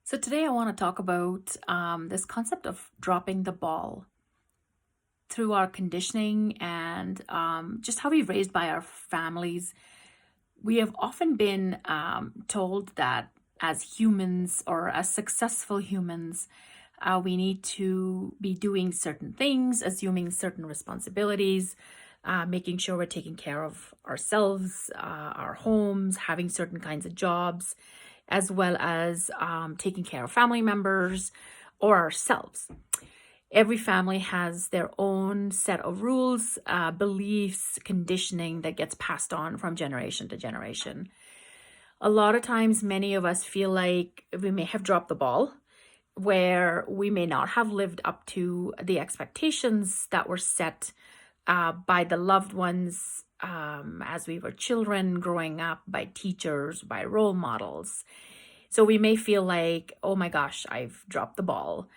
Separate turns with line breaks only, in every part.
So today I want to talk about this concept of dropping the ball through our conditioning and just how we've raised by our families. We have often been told that as humans or as successful humans, we need to be doing certain things, assuming certain responsibilities, making sure we're taking care of ourselves, our homes, having certain kinds of jobs, as well as taking care of family members or ourselves. Every family has their own set of rules, beliefs, conditioning that gets passed on from generation to generation. A lot of times, many of us feel like we may have dropped the ball, where we may not have lived up to the expectations that were set by the loved ones as we were children growing up, by teachers, by role models. So we may feel like, oh my gosh, I've dropped the ball.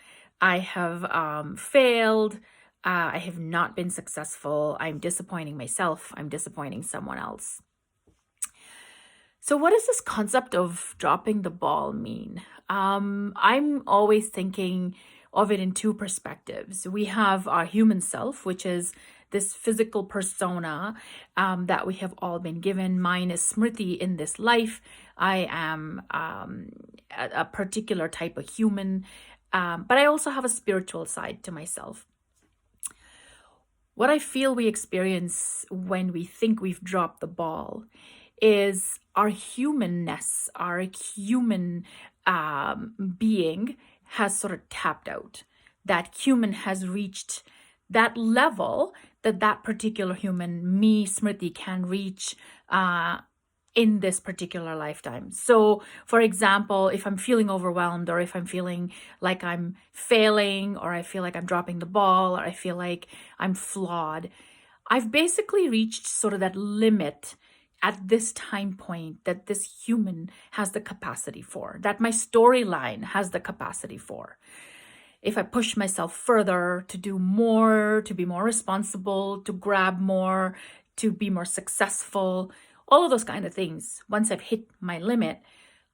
I have failed. I have not been successful. I'm disappointing myself. I'm disappointing someone else. So, what does this concept of dropping the ball mean? I'm always thinking of it in two perspectives. We have our human self, which is this physical persona that we have all been given. Mine is Smriti in this life. I am a particular type of human, but I also have a spiritual side to myself. What I feel we experience when we think we've dropped the ball is our humanness, our human being has sort of tapped out. That human has reached that level that particular human, me, Smriti, can reach in this particular lifetime. So, for example, if I'm feeling overwhelmed, or if I'm feeling like I'm failing, or I feel like I'm dropping the ball, or I feel like I'm flawed, I've basically reached sort of that limit at this time point that this human has the capacity for, that my storyline has the capacity for. If I push myself further to do more, to be more responsible, to grab more, to be more successful, all of those kind of things, once I've hit my limit,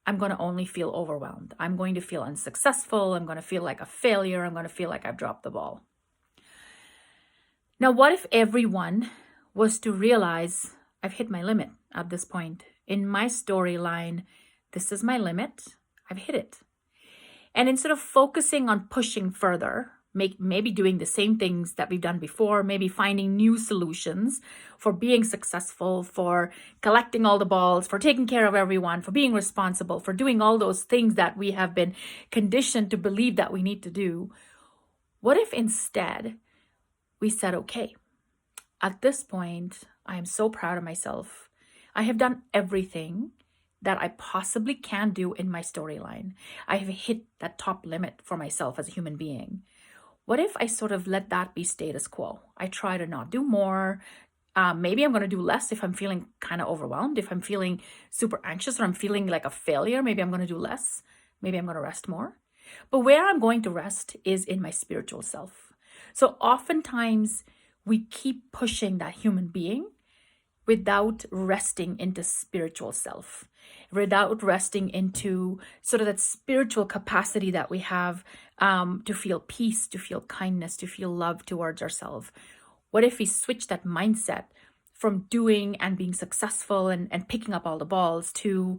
I'm going to only feel overwhelmed. I'm going to feel unsuccessful. I'm going to feel like a failure. I'm going to feel like I've dropped the ball. Now, what if everyone was to realize I've hit my limit at this point? In my storyline, this is my limit. I've hit it. And instead of focusing on pushing further, maybe doing the same things that we've done before, maybe finding new solutions for being successful, for collecting all the balls, for taking care of everyone, for being responsible, for doing all those things that we have been conditioned to believe that we need to do, what if instead we said, okay, at this point, I am so proud of myself. I have done everything that I possibly can do in my storyline. I have hit that top limit for myself as a human being. What if I sort of let that be status quo? I try to not do more. Maybe I'm going to do less if I'm feeling kind of overwhelmed. If I'm feeling super anxious or I'm feeling like a failure, maybe I'm going to do less. Maybe I'm going to rest more. But where I'm going to rest is in my spiritual self. So oftentimes we keep pushing that human being without resting into spiritual self, without resting into sort of that spiritual capacity that we have to feel peace, to feel kindness, to feel love towards ourselves. What if we switch that mindset from doing and being successful and picking up all the balls to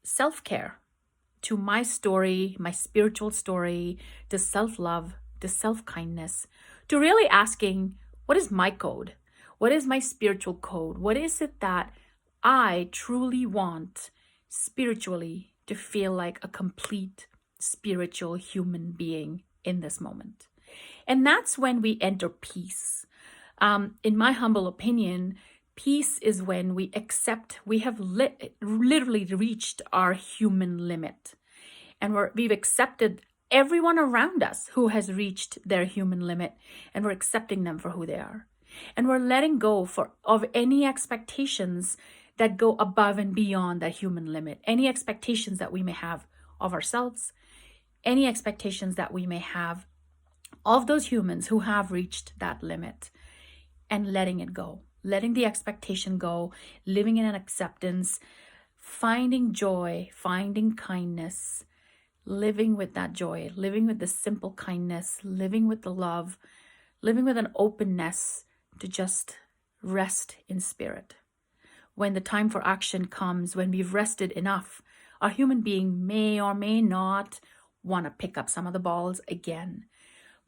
self-care, to my story, my spiritual story, to self-love, to self-kindness, to really asking, what is my code? What is my spiritual code? What is it that I truly want spiritually to feel like a complete spiritual human being in this moment? And that's when we enter peace. In my humble opinion, peace is when we accept we have literally reached our human limit. And we've accepted everyone around us who has reached their human limit, and we're accepting them for who they are. And we're letting go of any expectations that go above and beyond that human limit, any expectations that we may have of ourselves, any expectations that we may have of those humans who have reached that limit, and letting it go, letting the expectation go, living in an acceptance, finding joy, finding kindness, living with that joy, living with the simple kindness, living with the love, living with an openness to just rest in spirit. When the time for action comes, when we've rested enough, our human being may or may not want to pick up some of the balls again.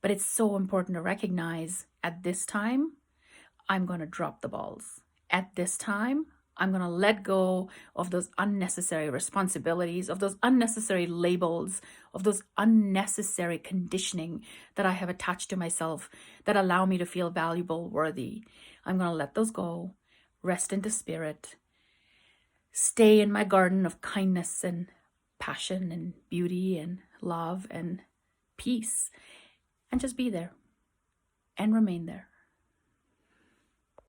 But it's so important to recognize at this time, I'm going to drop the balls. At this time, I'm going to let go of those unnecessary responsibilities, of those unnecessary labels, of those unnecessary conditioning that I have attached to myself that allow me to feel valuable, worthy. I'm going to let those go, rest into spirit, stay in my garden of kindness and passion and beauty and love and peace, and just be there and remain there.